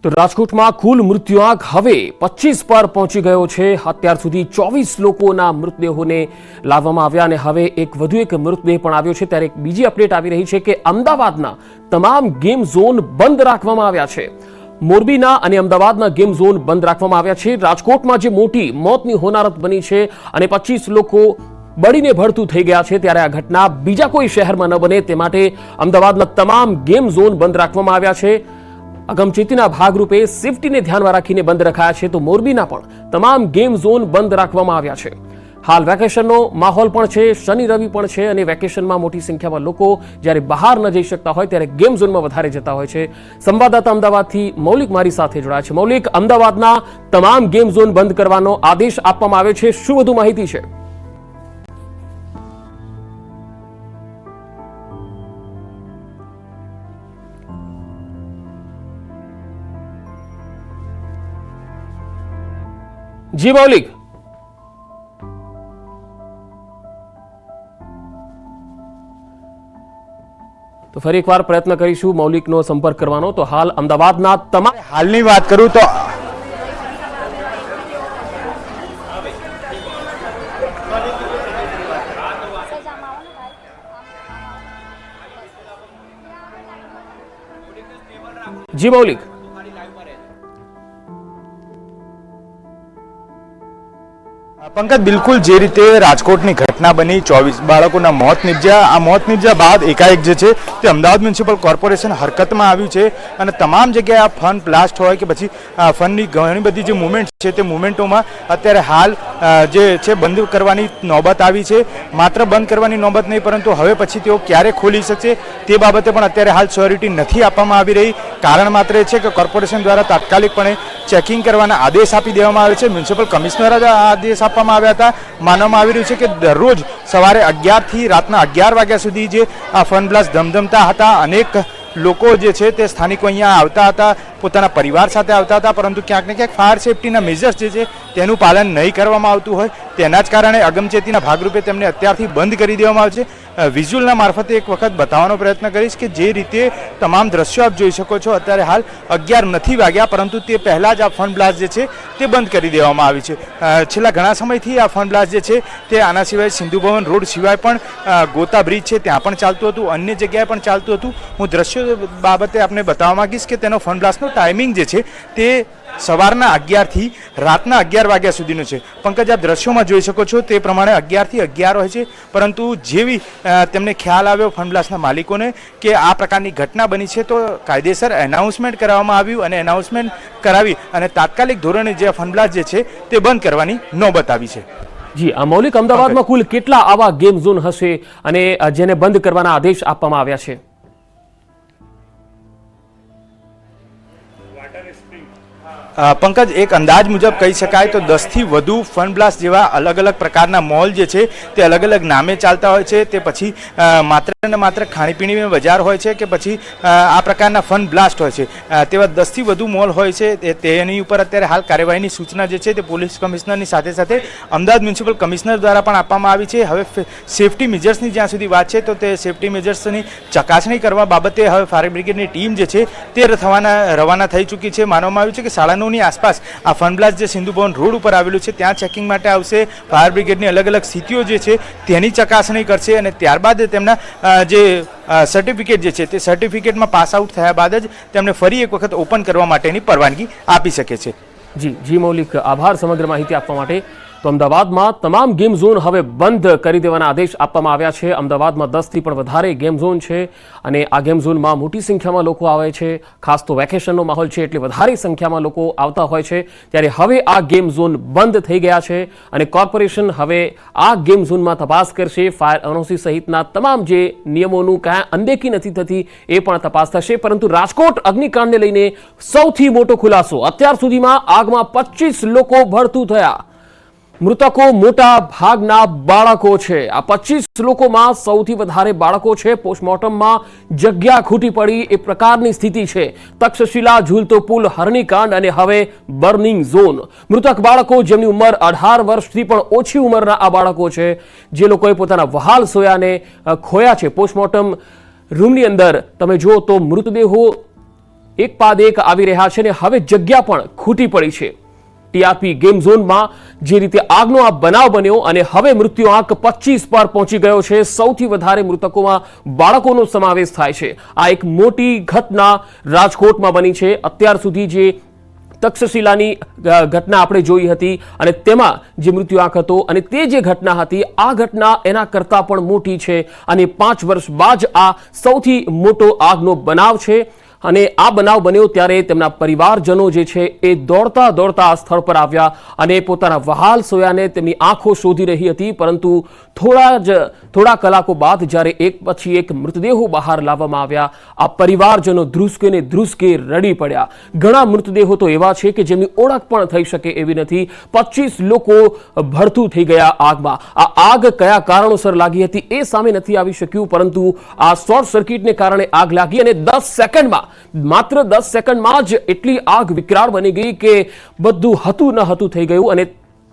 તો રાજકોટમાં કુલ મૃત્યુઆંક હવે 25 પર પહોંચી ગયો છે। અત્યાર સુધી 24 લોકોના મૃતદેહોને લાવવામાં આવ્યા અને હવે વધુ એક મૃતદેહ પણ આવ્યો છે। ત્યારે એક બીજી અપડેટ આવી રહી છે કે અમદાવાદના તમામ ગેમ ઝોન બંધ રાખવામાં આવ્યા છે। મોરબીના અને અમદાવાદના ગેમ ઝોન બંધ રાખવામાં આવ્યા છે। રાજકોટમાં જે મોટી મોતની હોનારત બની છે અને 25 લોકો બળીને ભડતું થઈ ગયા છે, ત્યારે આ ઘટના બીજા કોઈ શહેરમાં ન બને તે માટે અમદાવાદના તમામ ગેમ ઝોન બંધ રાખવામાં આવ્યા છે। અગમચેતીના ભાગરૂપે સેફટીને ધ્યાનમાં રાખીને બંધ રખાયા છે, તો મોરબીના પણ તમામ ગેમ ઝોન બંધ રાખવામાં આવ્યા છે। હાલ વેકેશનનો માહોલ પણ છે, શનિ રવિ પણ છે અને વેકેશનમાં મોટી સંખ્યામાં લોકો જ્યારે બહાર ન જઈ શકતા હોય ત્યારે ગેમ ઝોનમાં વધારે જતા હોય છે। સંવાદદાતા અમદાવાદથી મૌલિક મારી સાથે જોડાયા છે। મૌલિક, અમદાવાદના તમામ ગેમ ઝોન બંધ કરવાનો આદેશ આપવામાં આવ્યો છે, શું વધુ માહિતી છે? જી મૌલિક, તો ફરી એકવાર પ્રયત્ન કરીશું મૌલિકનો સંપર્ક કરવાનો। તો હાલ અમદાવાદના તમામ હાલની વાત કરું તો જી મૌલિક, પંકજ, બિલકુલ જે રીતે રાજકોટની ઘટના બની, 24 બાળકોના મોત નિપજ્યા। આ મોત નિપજ્યા બાદ એકાએક જે છે તે અમદાવાદ મ્યુનિસિપલ કોર્પોરેશન હરકતમાં આવ્યું છે અને તમામ જગ્યાએ આ ફન બ્લાસ્ટ હોય કે પછી ફનની ઘણી બધી જે મુવમેન્ટ છે તે મુવમેન્ટોમાં અત્યારે હાલ જે છે બંધ કરવાની નોબત આવી છે। માત્ર બંધ કરવાની નોબત નહીં, પરંતુ હવે પછી તેઓ ક્યારે ખોલી શકશે તે બાબતે પણ અત્યારે હાલ શ્યોરિટી નથી આપવામાં આવી રહી। કારણ માત્ર એ છે કે કોર્પોરેશન દ્વારા તાત્કાલિકપણે ચેકિંગ કરવાના આદેશ આપી દેવામાં આવે છે। મ્યુનિસિપલ કમિશનર જ આદેશ આપવામાં આવ્યા હતા। માનવામાં આવી રહ્યું છે કે દરરોજ સવારે 11 થી રાતના 11 વાગ્યા સુધી જે આ ફન બ્લાસ્ટ ધમધમતા હતા, અનેક લોકો જે છે તે સ્થાનિકો અહીંયા આવતા હતા, પોતાના પરિવાર સાથે આવતા હતા, પરંતુ ક્યાંક ને ક્યાંક ફાયર સેફટીના મેજર્સ જે છે તેનું પાલન નહીં કરવામાં આવતું હોય, તેના જ કારણે અગમચેતીના ભાગરૂપે તેમને અત્યારથી બંધ કરી દેવામાં આવે છે। વિઝ્યુઅલના મારફતે એક વખત બતાવવાનો પ્રયત્ન કરીશ કે જે રીતે તમામ દ્રશ્યો આપ જોઈ શકો છો, અત્યારે હાલ 11 નથી વાગ્યા, પરંતુ તે પહેલાં જ આ ફન બ્લાસ્ટ જે છે તે બંધ કરી દેવામાં આવી છે। છેલ્લા ઘણા સમયથી આ ફન બ્લાસ્ટ જે છે તે આના સિવાય સિંધુ ભવન રોડ સિવાય પણ ગોતા બ્રિજ છે ત્યાં પણ ચાલતું હતું, અન્ય જગ્યાએ પણ ચાલતું હતું। હું દ્રશ્યો બાબતે આપને બતાવવા માંગીશ કે તેનો ફન બ્લાસ્ટનો ટાઈમિંગ જે છે તે સવારના 11 થી રાતના 11 વાગ્યા સુધીનો છે। પંકજ, આપ દ્રશ્યોમાં જોઈ શકો છો તે પ્રમાણે 11 થી 11 હોય છે, પરંતુ જેવી તેમને ખ્યાલ આવ્યો ફન બ્લાસ્ટના માલિકોને કે આ પ્રકારની ઘટના બની છે, તો કાયદેસર એનાઉન્સમેન્ટ કરવામાં આવ્યું અને એનાઉન્સમેન્ટ કરાવી અને તાત્કાલિક ધોરણે જે ફન બ્લાસ્ટ જે છે તે બંધ કરવાની નોબત આવી છે। જી, આ મૌલિક, અમદાવાદમાં કુલ કેટલા આવા ગેમ ઝોન હશે અને જેને બંધ કરવાના આદેશ આપવામાં આવ્યા છે? પંકજ, એક અંદાજ મુજબ કહી શકાય તો 10 થી વધુ ફન બ્લાસ્ટ જેવા અલગ અલગ પ્રકારના મોલ જે છે તે અલગ અલગ નામે ચાલતા હોય છે। તે પછી માત્ર ને માત્ર ખાણીપીણીની બજાર હોય છે કે પછી આ પ્રકારના ફન બ્લાસ્ટ હોય છે, તેવા 10 થી વધુ મોલ હોય છે। તેની ઉપર અત્યારે હાલ કાર્યવાહીની સૂચના જે છે તે પોલીસ કમિશનરની સાથે સાથે અમદાવાદ મ્યુનિસિપલ કમિશનર દ્વારા પણ આપવામાં આવી છે। હવે સેફટી મેજર્સની જ્યાં સુધી વાત છે તો તે સેફટી મેજર્સની ચકાસણી કરવા બાબતે હવે ફાયર બ્રિગેડની ટીમ જે છે તે રવાના થઈ ચૂકી છે। માનવામાં આવ્યું છે કે 9:30 ની આસપાસ આ ફન બ્લાસ્ટ જે સિંધુ ભવન રોડ ઉપર આવેલું છે ત્યાં ચેકિંગ માટે આવશે। ફાયર બ્રિગેડની અલગ અલગ સ્થિતિઓ જે છે તેની ચકાસણી કરશે અને ત્યારબાદ તેમના જે સર્ટિફિકેટ જે છે તે સર્ટિફિકેટમાં પાસ આઉટ થયા બાદ જ તેમને ફરી એક વખત ઓપન કરવા માટેની પરવાનગી આપી શકે છે। જી મૌલિક, આભાર સમગ્ર માહિતી આપવા માટે। તો અમદાવાદમાં તમામ ગેમ ઝોન હવે બંધ કરી દેવાના આદેશ આપવામાં આવ્યા છે। અમદાવાદમાં 10 થી પણ વધારે ગેમ ઝોન છે અને આ ગેમ ઝોનમાં મોટી સંખ્યામાં લોકો આવે છે, ખાસ તો વેકેશનનો માહોલ છે એટલે વધારે સંખ્યામાં લોકો આવતા હોય છે, ત્યારે હવે આ ગેમ ઝોન બંધ થઈ ગયા છે અને કોર્પોરેશન હવે આ ગેમ ઝોનમાં તપાસ કરશે। ફાયર એનઓસી સહિતના તમામ જે નિયમોનું ક્યાં અનદેખી નથી થતી એ પણ તપાસ થશે। પરંતુ રાજકોટ અગ્નિકાંડને લઈને સૌથી મોટો ખુલાસો, અત્યાર સુધીમાં આગમાં 25 લોકો ભડતું થયા। મૃતકો મોટા ભાગના બાળકો છે। આ 25 લોકોમાં સૌથી વધારે બાળકો છે। પોસ્ટમોર્ટમમાં જગ્યા ખૂટી પડી એ પ્રકારની સ્થિતિ છે। તક્ષશિલા, ઝૂલતો પુલ, હરણીકાંડ અને હવે બર્નિંગ ઝોન। મૃતક બાળકો જેમની ઉંમર 18 વર્ષથી પણ ઓછી ઉંમરના આ બાળકો છે, જે લોકોએ પોતાના વહાલ સોયાને ખોયા છે। પોસ્ટમોર્ટમ રૂમની અંદર તમે જુઓ તો મૃતદેહો એક બાદ એક આવી રહ્યા છે અને હવે જગ્યા પણ ખૂટી પડી છે. ટીઆરપી ગેમ ઝોનમાં જે રીતે આગનો આ બનાવ બન્યો અને હવે મૃત્યુ આંક 25 પર પહોંચી ગયો છે. સૌથી વધારે મૃતકોમાં બાળકોનો સમાવેશ થાય છે. આ એક મોટી ઘટના રાજકોટમાં બની છે. અત્યાર સુધી જે તક્ષશિલાની ઘટના આપણે જોઈ હતી અને તેમાં જે મૃત્યુ આંક હતો અને તે જે ઘટના હતી આ ઘટના એના કરતાં પણ મોટી છે અને 5 વર્ષ બાદ આ સૌથી મોટો આગનો બનાવ છે. અને આ બનાવ બન્યો ત્યારે તેમના પરિવારજનો જે છે એ દોડતા દોડતા આ સ્થળ પર આવ્યા અને પોતાના વહાલ સોયાને તેમની આંખો શોધી રહી હતી. પરંતુ થોડા કલાકો બાદ જ્યારે એક પછી એક મૃતદેહો બહાર લાવવામાં આવ્યા આ પરિવારજનો ધ્રુસકે ને ધ્રુસકે રડી પડ્યા. ઘણા મૃતદેહો તો એવા છે કે જેમની ઓળખ પણ થઈ શકે એવી નથી. 25 લોકો ભડથું થઈ ગયા આગમાં. આ આગ કયા કારણોસર લાગી હતી એ સામે નથી આવી શક્યું, પરંતુ આ શોર્ટ સર્કિટને કારણે આગ લાગી અને 10 સેકન્ડમાં માત્ર 10 સેકન્ડમાં જ એટલી આગ વિકરાળ બની ગઈ કે બધું હતું ન હતું થઈ ગયું. અને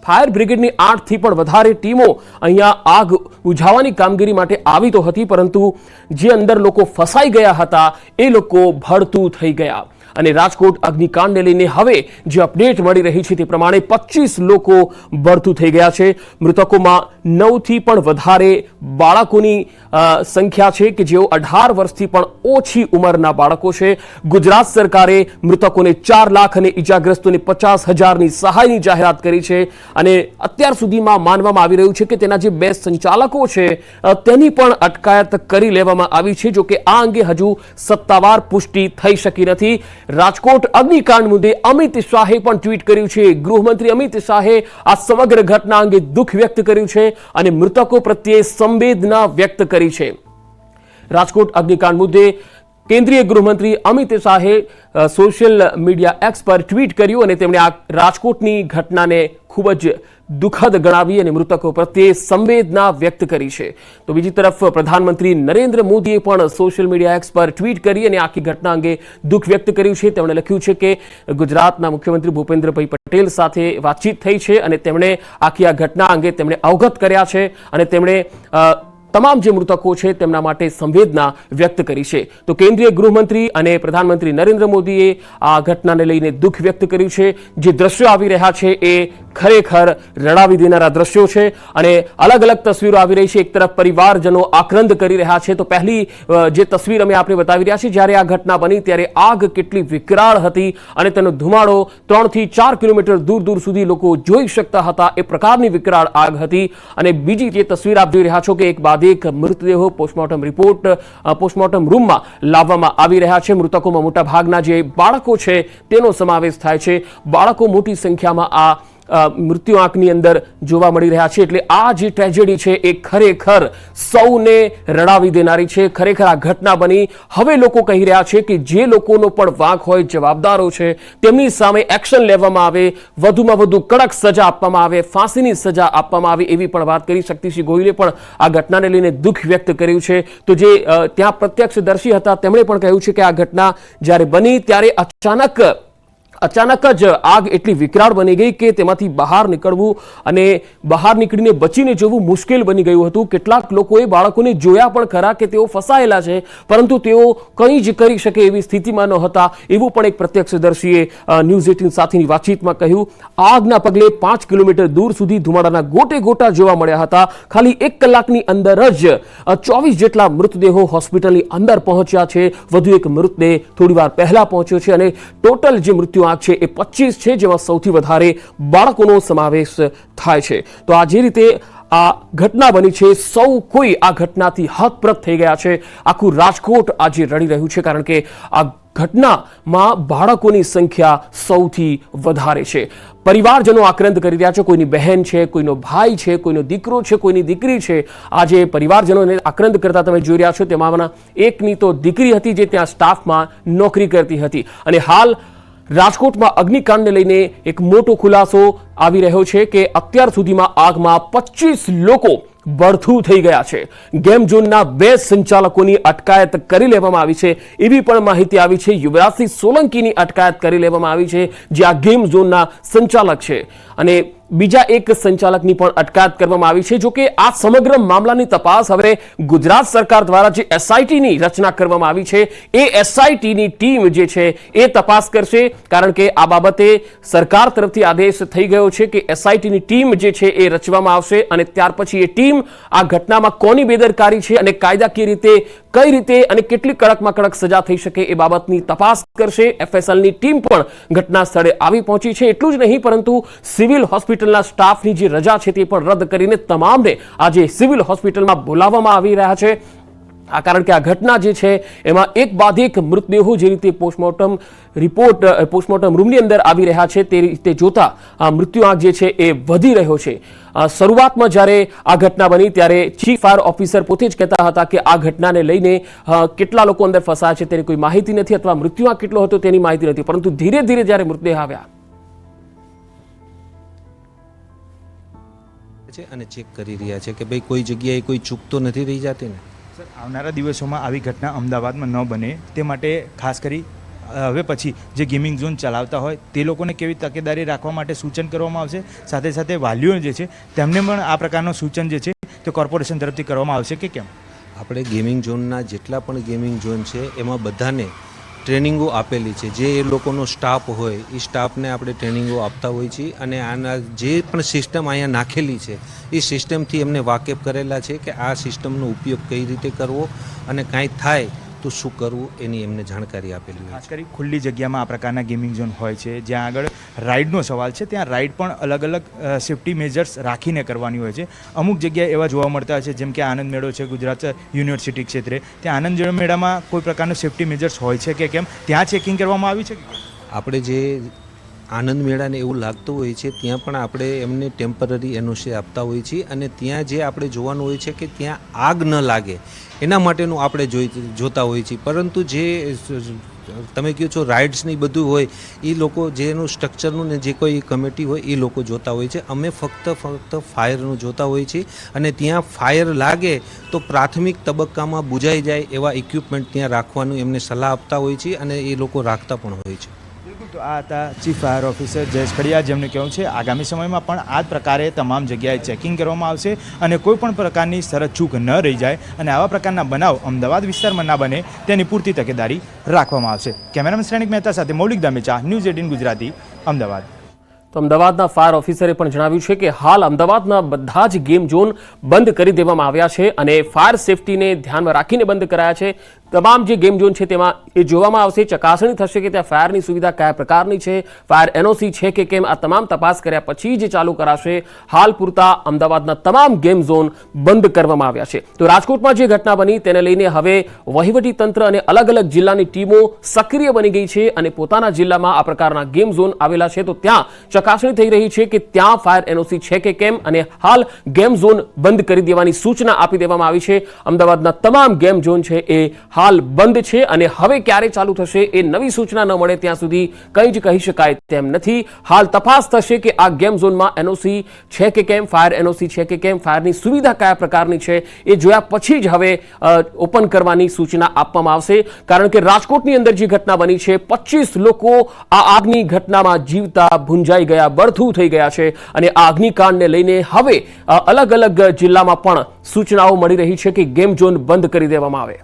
ફાયર બ્રિગેડની 8 થી પણ વધારે ટીમો અહીંયા આગ બુઝાવવાની કામગીરી માટે આવી તો હતી, પરંતુ જે અંદર લોકો ફસાઈ ગયા હતા એ લોકો ભડતું થઈ ગયા. અને રાજકોટ અગ્નિકાંડને લઈને હવે જે અપડેટ મળી રહી છે તે પ્રમાણે 25 લોકો ભડતું થઈ ગયા છે. મૃતકોમાં 9 થી પણ વધારે બાળકોની સંખ્યા છે કે જેઓ 18 વર્ષથી પણ ઓછી ઉંમરના બાળકો છે. ગુજરાત સરકારે મૃતકોને 4 લાખ અને ઈજાગ્રસ્તોને 50,000ની સહાયની જાહેરાત કરી છે. અને અત્યાર સુધીમાં માનવામાં આવી રહ્યું છે કે તેના જે 2 સંચાલકો છે તેની પણ અટકાયત કરી લેવામાં આવી છે. જો કે આ અંગે હજુ સત્તાવાર પુષ્ટિ થઈ શકી નથી. રાજકોટ અગ્નિકાંડ મુદ્દે અમિત શાહે પણ ટ્વીટ કર્યું છે. ગૃહમંત્રી અમિત શાહે આ સમગ્ર ઘટના અંગે દુઃખ વ્યક્ત કર્યું છે અને મૃતકો પ્રત્યે સંવેદના વ્યક્ત કરી છે. રાજકોટ અગ્નિકાંડ મુદ્દે કેન્દ્રીય ગૃહમંત્રી અમિત શાહે સોશિયલ મીડિયા એક્સ પર ટ્વીટ કર્યું અને તેમણે આ રાજકોટની ઘટનાને ખૂબ જ દુઃખદ ગણાવી અને મૃતકો પ્રત્યે સંવેદના વ્યક્ત કરી છે. તો બીજી તરફ પ્રધાનમંત્રી નરેન્દ્ર મોદીએ પણ સોશિયલ મીડિયા એક્સ પર ટ્વીટ કરી અને આખી ઘટના અંગે દુઃખ વ્યક્ત કર્યું છે. તેમણે લખ્યું છે કે ગુજરાતના મુખ્યમંત્રી ભૂપેન્દ્રભાઈ પટેલ સાથે વાતચીત થઈ છે અને તેમણે આખી આ ઘટના અંગે તેમણે અવગત કર્યા છે અને તેમણે તમામ જે મૃતકો છે તેમના માટે સંવેદના વ્યક્ત કરી છે. તો કેન્દ્રીય ગૃહમંત્રી અને પ્રધાનમંત્રી નરેન્દ્ર મોદીએ આ ઘટનાને લઈને દુઃખ વ્યક્ત કર્યું છે. જે દ્રશ્યો આવી રહ્યા છે એ ખરેખર રડાવી દેનારા દ્રશ્યો છે અને અલગ અલગ તસવીરો આવી રહી છે. એક તરફ પરિવારજનો આક્રંદ કરી રહ્યા છે. તો પહેલી જે તસવીર અમે આપણે બતાવી રહ્યા છીએ, જ્યારે આ ઘટના બની ત્યારે આગ કેટલી વિકરાળ હતી અને તેનો ધુમાડો 3 થી 4 કિલોમીટર દૂર દૂર સુધી લોકો જોઈ શકતા હતા. એ પ્રકારની વિકરાળ આગ હતી. અને બીજી જે તસવીર આપ જોઈ રહ્યા છો કે એક બાદ એક મૃતદેહો પોસ્ટમોર્ટમ રિપોર્ટ પોસ્ટમોર્ટમ રૂમમાં લાવવામાં આવી રહ્યા છે. મૃતકોમાં મોટા ભાગના જે બાળકો છે તેનો સમાવેશ થાય છે. બાળકો મોટી સંખ્યામાં આ મૃત્યુ આંકની અંદર જોવા મળી રહ્યા છે. એટલે આ જે ટ્રેજેડી છે એ ખરેખર સૌને રડાવી દેનારી છે. ખરેખર આ ઘટના બની. હવે લોકો કહી રહ્યા છે કે જે લોકોનો પણ વાંક હોય, જવાબદારો છે, તેમની સામે એક્શન લેવામાં આવે, વધુમાં વધુ કડક સજા આપવામાં આવે, ફાંસીની સજા આપવામાં આવે એવી પણ વાત કરી. શક્તિસિંહ ગોહિલે પણ આ ઘટનાને લઈને દુઃખ વ્યક્ત કર્યું છે. તો જે ત્યાં પ્રત્યક્ષદર્શી હતા તેમણે પણ કહ્યું છે કે આ ઘટના જ્યારે બની ત્યારે અચાનક જ આગ એટલી વિકરાળ બની ગઈ કે તેમાંથી બહાર નીકળવું અને બહાર નીકળીને બચીને જવું મુશ્કેલ બની ગયું હતું. કેટલાક લોકોએ બાળકોને જોયા પણ ખરા કે તેઓ ફસાયેલા છે, પરંતુ તેઓ કંઈ જ કરી શકે એવી સ્થિતિમાં ન હતા એવું પણ એક પ્રત્યક્ષદર્શીએ ન્યૂઝ 18 સાથેની વાતચીતમાં કહ્યું. આગના પગલે 5 કિલોમીટર દૂર સુધી ધુમાડાના ગોટે ગોટા જોવા મળ્યા હતા. ખાલી 1 કલાકની અંદર જ 24 જેટલા મૃતદેહો હોસ્પિટલની અંદર પહોંચ્યા છે. વધુ એક મૃતદેહ થોડીવાર પહેલા પહોંચ્યો છે અને ટોટલ જે મૃત્યુ છે એ 25 છે, જેમાં સૌથી વધારે બાળકોનો સમાવેશ થાય છે. તો આ જે રીતે આ ઘટના બની છે, સૌ કોઈ આ ઘટનાથી હતપ્રત થઈ ગયા છે. આખું રાજકોટ આજે રડી રહ્યું છે, કારણ કે આ ઘટનામાં બાળકોની સંખ્યા સૌથી વધારે છે. પરિવારજનો આક્રંદ કરી રહ્યા છે. કોઈની બહેન છે, કોઈનો ભાઈ છે, કોઈનો દીકરો છે, કોઈની દીકરી છે. આજે પરિવારજનોને આક્રંદ કરતા તમે જોઈ રહ્યા છો. તેમાંના એકની તો દીકરી હતી જે ત્યાં સ્ટાફમાં નોકરી કરતી હતી. અને હાલ રાજકોટમાં અગ્નિકાંડને લઈને એક મોટો ખુલાસો આવી રહ્યો છે કે અત્યાર સુધીમાં આગમાં 25 લોકો ભડથું થઈ ગયા છે. ગેમ ઝોનના 2 સંચાલકોની અટકાયત કરી લેવામાં આવી છે એવી પણ માહિતી આવી છે. યુવરાજસિંહ સોલંકીની અટકાયત કરી લેવામાં આવી છે, જે આ ગેમ ઝોનના સંચાલક છે. અને બીજા એક સંચાલકની પણ અટકાયત કરવામાં આવી છે. જો કે આ સમગ્ર મામલાની તપાસ હવે ગુજરાત સરકાર દ્વારા જે એસઆઈટીની રચના કરવામાં આવી છે એ એસઆઈટીની ટીમ જે છે એ તપાસ કરશે, કારણ કે આ બાબતે સરકાર તરફથી આદેશ થઈ ગયો છે કે એસઆઈટીની ટીમ જે છે એ રચવામાં આવશે અને ત્યાર પછી એ ટીમ આ ઘટનામાં કોની બેદરકારી છે અને કાયદાકીય રીતે કઈ રીતે અને કેટલી કડકમાં કડક સજા થઈ શકે એ બાબતની તપાસ કરશે. એફએસએલની ટીમ પણ ઘટના સ્થળે આવી પહોંચી છે. એટલું જ નહીં પરંતુ સિવિલ હોસ્પિટલના સ્ટાફની જે રજા છે તે પણ રદ કરીને તમામને આજે સિવિલ હોસ્પિટલમાં બોલાવવામાં આવી રહ્યા છે. આ કારણ કે આ ઘટના જે છે એમાં એક બાદ એક મૃતદેહો જે રીતે પોસ્ટમોર્ટમ રૂમની અંદર આવી રહ્યા છે તે રીતે જોતા આ મૃત્યુઆંક જે છે એ વધી રહ્યો છે. શરૂઆતમાં જ્યારે આ ઘટના બની ત્યારે ચીફ ફાયર ઓફિસર પોતે જ કહેતા હતા કે આ ઘટનાને લઈને કેટલા લોકો અંદર ફસાયા છે તેની કોઈ માહિતી નથી અથવા મૃત્યુઆંક કેટલો હતો તેની માહિતી નથી, પરંતુ ધીરે ધીરે જ્યારે મૃતદેહ આવ્યા છે અને ચેક કરી રહ્યા છે કે ભાઈ કોઈ જગ્યાએ કોઈ ચૂક તો નથી રહી જતી ને. સર, આવનારા દિવસોમાં આવી ઘટના અમદાવાદમાં ન બને તે માટે ખાસ કરી હવે પછી જે ગેમિંગ ઝોન ચલાવતા હોય તે લોકોને કેવી તકેદારી રાખવા માટે સૂચન કરવામાં આવશે, સાથે સાથે વાલીઓ જે છે તેમને પણ આ પ્રકારનું સૂચન જે છે તે કોર્પોરેશન તરફથી કરવામાં આવશે કે કેમ? આપણે ગેમિંગ ઝોનના જેટલા પણ ગેમિંગ ઝોન છે એમાં બધાને ટ્રેનિંગો આપેલી છે. જે એ લોકોનો સ્ટાફ હોય એ સ્ટાફને આપણે ટ્રેનિંગો આપતા હોઈએ છીએ અને આના જે પણ સિસ્ટમ અહીંયા નાખેલી છે એ સિસ્ટમથી એમને વાકેફ કરેલા છે કે આ સિસ્ટમનો ઉપયોગ કઈ રીતે કરવો અને કાંઈ થાય તો શું કરવું એની એમને જાણકારી આપેલી હોય. ખાસ કરી ખુલ્લી જગ્યામાં આ પ્રકારના ગેમિંગ ઝોન હોય છે જ્યાં આગળ રાઇડનો સવાલ છે, ત્યાં રાઇડ પણ અલગ અલગ સેફ્ટી મેજર્સ રાખીને કરવાની હોય છે. અમુક જગ્યાએ એવા જોવા મળતા હોય છે જેમ કે આનંદ મેળો છે ગુજરાત યુનિવર્સિટી ક્ષેત્રે, ત્યાં આનંદ મેળામાં કોઈ પ્રકારનું સેફ્ટી મેજર્સ હોય છે કે કેમ? ત્યાં ચેકિંગ કરવામાં આવી છે કે કેમ? આપણે જે આનંદ મેળાને એવું લાગતું હોય છે ત્યાં પણ આપણે એમને ટેમ્પરરી એનઓસી આપતા હોઈએ છીએ અને ત્યાં જે આપણે જોવાનું હોય છે કે ત્યાં આગ ન લાગે એના માટેનું આપણે જોતા હોઈએ છીએ. પરંતુ જે તમે કહો છો રાઇડ્સની બધું હોય એ લોકો જેનું સ્ટ્રક્ચરનું ને જે કોઈ કમિટી હોય એ લોકો જોતા હોય છે. અમે ફક્ત ફાયરનું જોતા હોઈએ છીએ અને ત્યાં ફાયર લાગે તો પ્રાથમિક તબક્કામાં બુજાઈ જાય એવા ઇક્વિપમેન્ટ ત્યાં રાખવાનું એમને સલાહ આપતા હોઈએ છીએ અને એ લોકો રાખતા પણ હોય છે. તો આ હતા chief fire officer Jayesh Khadiya, જેમનું કહેવું છે આગામી સમયમાં પણ આ જ પ્રકારે તમામ જગ્યાએ ચેકિંગ કરવામાં આવશે અને કોઈ પણ પ્રકારની શરત ચૂક ન રહી જાય અને આવા પ્રકારના બનાવ અમદાવાદ વિસ્તારમાં ના બને તેની પૂરતી તકેદારી રાખવામાં આવશે. કેમેરામેન શ્રેણિક મહેતા સાથે મૌલિક દામેચા, ન્યૂઝ 18 ગુજરાતી, અમદાવાદ. તો અમદાવાદના ફાયર ઓફિસરે પણ જણાવ્યું છે કે હાલ અમદાવાદના બધા જ ગેમ ઝોન બંધ કરી દેવામાં આવ્યા છે અને ફાયર સેફટીને ધ્યાનમાં રાખીને બંધ કરાયા છે. તમામ જે ગેમ ઝોન છે તેમાં એ જોવામાં આવશે, ચકાસણી થશે કે ત્યાં ફાયરની સુવિધા કયા પ્રકારની છે, ફાયર એનઓસી છે કે કેમ, આ તમામ તપાસ કર્યા પછી જ ચાલુ કરાશે. હાલ પૂરતા અમદાવાદના તમામ ગેમ ઝોન બંધ કરવામાં આવ્યા છે. તો રાજકોટમાં જે ઘટના બની તેને લઈને હવે વહીવટી તંત્ર અને અલગ અલગ જિલ્લાની ટીમો સક્રિય બની ગઈ છે અને પોતાના જિલ્લામાં આ પ્રકારના ગેમ ઝોન આવેલા છે તો ત્યાં ચકાસણી થઈ રહી છે કે ત્યાં ફાયર એનઓસી છે કે કેમ અને હાલ ગેમ ઝોન બંધ કરી દેવાની સૂચના આપી દેવામાં આવી છે. અમદાવાદના તમામ ગેમ ઝોન છે એ હાલ બંધ છે અને હવે ક્યારે ચાલુ થશે એ નવી સૂચના ન મળે ત્યાં સુધી કંઈ જ કહી શકાય તેમ નથી. હાલ તપાસ થશે કે આ ગેમ ઝોનમાં એનઓસી છે કે કેમ, ફાયર એનઓસી છે કે કેમ, ફાયરની સુવિધા કયા પ્રકારની છે એ જોયા પછી જ હવે ઓપન કરવાની સૂચના આપવામાં આવશે. કારણ કે રાજકોટની અંદર જે ઘટના બની છે 25 લોકો આ આગની ઘટનામાં જીવતા ભૂંજાઈ ગયા, બરથું થઈ ગયા છે અને આ અગ્નિકાંડને લઈને હવે અલગ અલગ જિલ્લામાં પણ સૂચનાઓ મળી રહી છે કે ગેમ ઝોન બંધ કરી દેવામાં આવે.